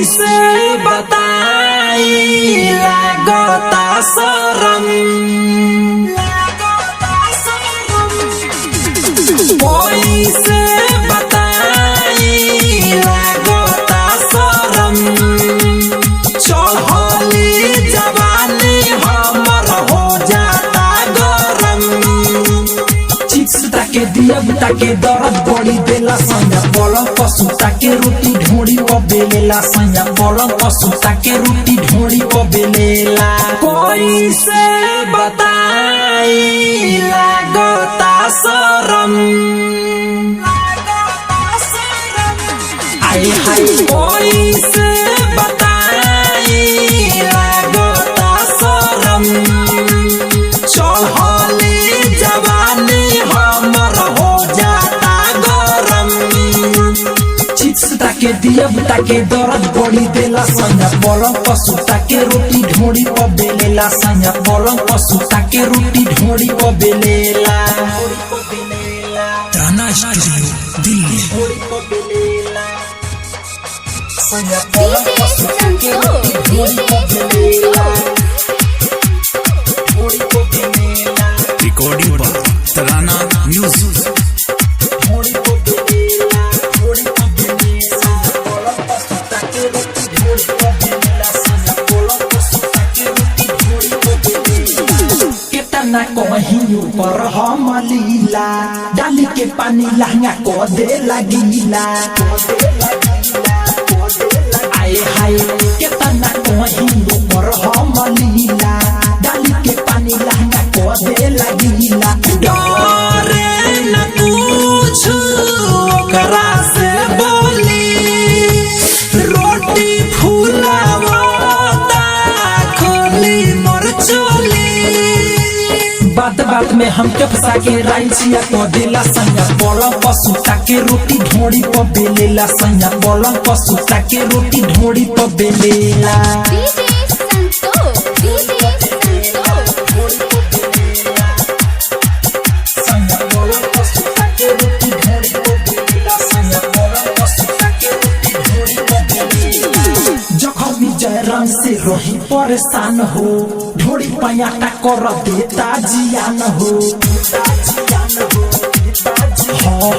कैसे बताई लागता शरम, कैसे बताई लागता शरम। चढ़ली जवानी हमर हो जाता गरम। चिप्स ताके दिया बुता के दर्द बड़ी देला संजा पलंग पसुता के रोटी ढोड़ी बेलेला संजा पलंग पसुता के रोटी ढोड़ी बेलेला। कैसे बताई लागता शरम, आए हाय कैसे बताई लागता शरम। चढ़ली जवानी हमर हो जाता गरम। चिप्स ताके दिया बुता के दर्द बड़ी देला संजा पलंग पसुता के रोटी ढोड़ी बेलेला संजा पलंग पसुता के रोटी ढोड़ी बेलेला। ताना स्टूडियो दिल्ली। संजा पलंग पसुता के रोटी ढोड़ी बेलेला। रिकॉर्डिंग पर तराना म्यूजिक। केतना कहीं ऊपर हम लीला डाली के पानी लहंगा को दे लगीला। आए हाय केतना कहीं ऊपर हम लीला डाली के पानी लहंगा को दे लगीला। डरे न कुछ ओकरा से बोली रोटी फूलावता खोली मोर चोली। बात बात में हमके फंसा के राइचिया को देला संजा पलंग पसुता के रोटी ढोड़ी बेलेला संजा पलंग पसुता के रोटी ढोड़ी बेलेला। जखमी जयराम से रही परेशान हो ढोड़ी पयाटा कर देता जियान हो। हाँ